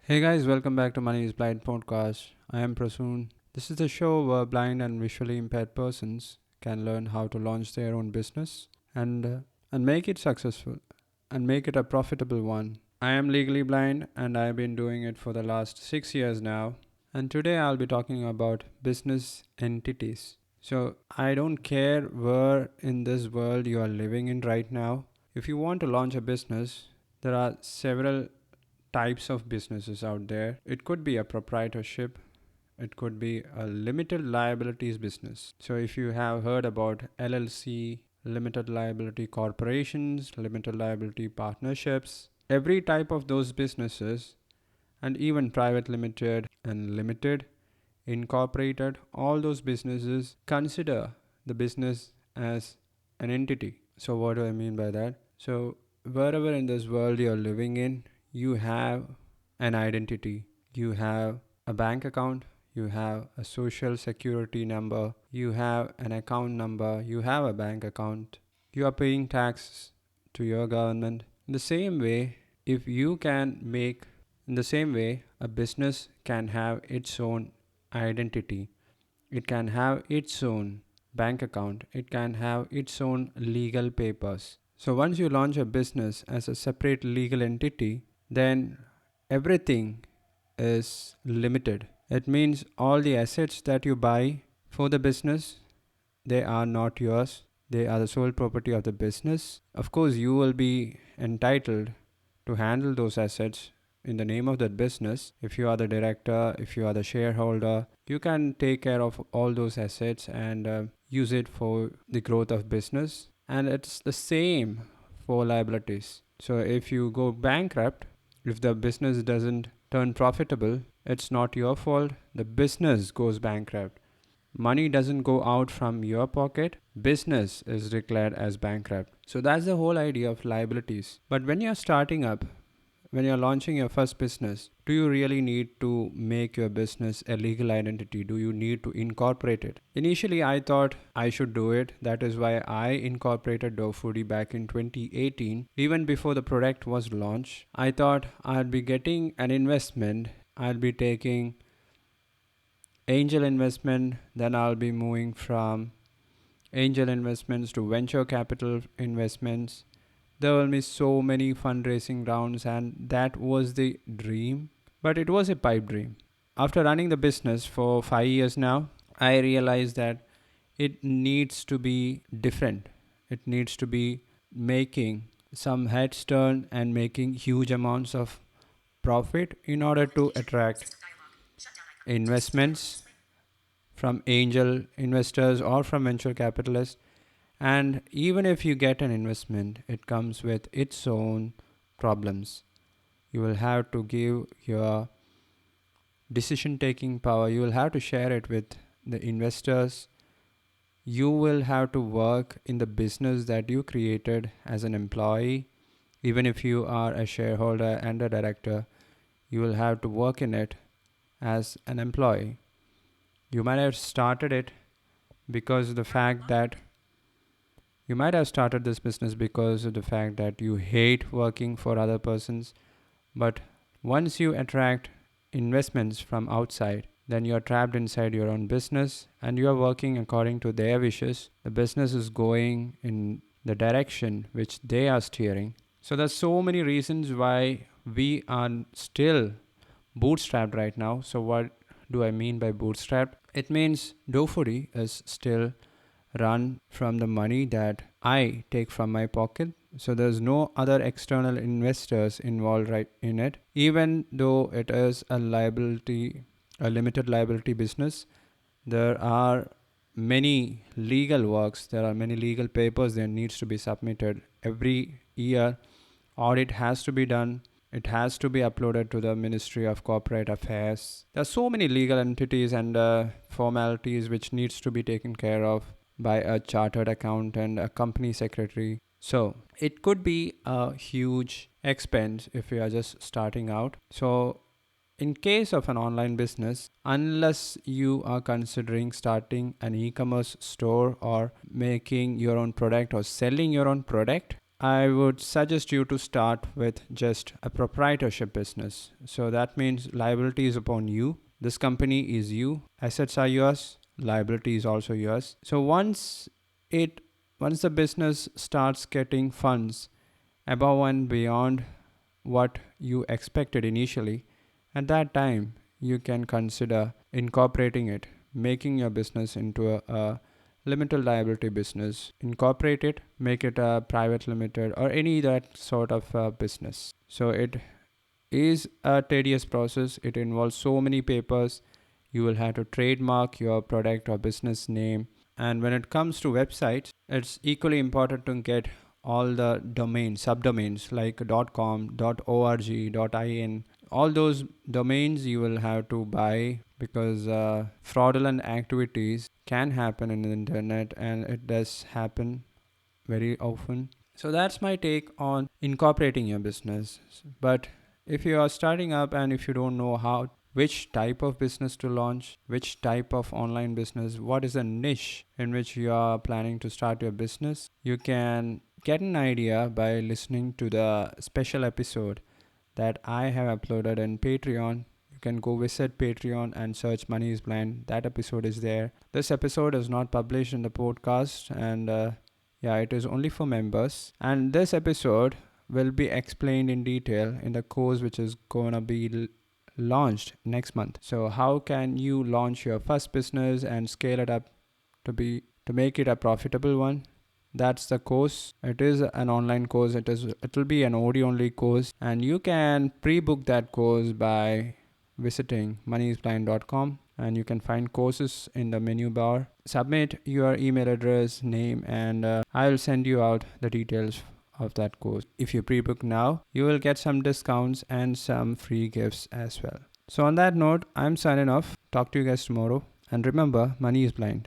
Hey guys, welcome back to Money is Blind podcast. I am Prasoon. This is the show where blind and visually impaired persons can learn how to launch their own business and make it successful and make it a profitable one. I am legally blind and I have been doing it for the last 6 years now. And today I'll be talking about business entities. So, I don't care where in this world you are living in right now. If you want to launch a business, there are several types of businesses out there. It could be a proprietorship, it could be a limited liabilities business. So, if you have heard about LLC, limited liability corporations, limited liability partnerships, every type of those businesses, and even private limited and limited, incorporated, all those businesses consider the business as an entity. So, what do I mean by that? So, wherever in this world you're living in, you have an identity, you have a bank account, you have a social security number, you have an account number, you have a bank account, you are paying taxes to your government. In the same way, if you can make in the same way, a business can have its own identity. It can have its own bank account. It can have its own legal papers. So once you launch a business as a separate legal entity, then everything is limited. It means all the assets that you buy for the business, they are not yours. They are the sole property of the business. Of course, you will be entitled to handle those assets in the name of that business. If you are the director, if you are the shareholder, you can take care of all those assets and use it for the growth of business. And it's the same for liabilities. So if you go bankrupt, if the business doesn't turn profitable, it's not your fault. The business goes bankrupt. Money doesn't go out from your pocket. Business is declared as bankrupt. So that's the whole idea of liabilities. But when you're starting up, when you're launching your first business, do you really need to make your business a legal identity? Do you need to incorporate it? Initially, I thought I should do it. That is why I incorporated DoFoodie back in 2018. Even before the product was launched, I thought I'd be getting an investment. I'll be taking angel investment, then I'll be moving from angel investments to venture capital investments. There will be so many fundraising rounds, and that was the dream, but it was a pipe dream. After running the business for 5 years now, I realized that it needs to be different. It needs to be making some heads turn and making huge amounts of profit in order to attract investments from angel investors or from venture capitalists. And even if you get an investment, it comes with its own problems. You will have to give your decision taking power, you will have to share it with the investors. You will have to work in the business that you created as an employee. Even if you are a shareholder and a director, you will have to work in it as an employee. You might have started it because of the fact that you might have started this business because of the fact that you hate working for other persons. But once you attract investments from outside, then you're trapped inside your own business and you are working according to their wishes. The business is going in the direction which they are steering. So there's so many reasons why we are still bootstrapped right now. So what do I mean by bootstrapped? It means DoFoodie is still run from the money that I take from my pocket. So there's no other external investors involved right in it. Even though it is a liability, a limited liability business, there are many legal works, there are many legal papers that needs to be submitted every year. Audit has to be done. It has to be uploaded to the Ministry of Corporate Affairs. There are so many legal entities and formalities which needs to be taken care of by a chartered accountant, a company secretary. So it could be a huge expense if you are just starting out. So in case of an online business, unless you are considering starting an e-commerce store or making your own product or selling your own product, I would suggest you to start with just a proprietorship business. So that means liability is upon you. This company is you. Assets are yours. Liability is also yours. So it once the business starts getting funds above and beyond what you expected initially, at that time you can consider incorporating it, making your business into a limited liability business. Incorporate it, make it a private limited or any that sort of business. So it is a tedious process. It involves so many papers. You will have to trademark your product or business name. And when it comes to websites, it's equally important to get all the domains, subdomains like .com, .org, .in. All those domains you will have to buy because fraudulent activities can happen in the internet, and it does happen very often. So that's my take on incorporating your business. But if you are starting up and if you don't know which type of business to launch, which type of online business, what is the niche in which you are planning to start your business, you can get an idea by listening to the special episode that I have uploaded in Patreon. You can go visit Patreon and search Money is Blind. That episode is there. This episode is not published in the podcast, and yeah, it is only for members. And this episode will be explained in detail in the course which is going to be launched next month. So how can you launch your first business and scale it up to make it a profitable one? That's the course. It is an online course. It will be an audio only course, and you can pre-book that course by visiting moneyisblind.com, and you can find courses in the menu bar. Submit your email address, name, and I'll send you out the details of that course. If you pre-book now, you will get some discounts and some free gifts as well. So on that note, I'm signing off. Talk to you guys tomorrow, and remember, money is blind.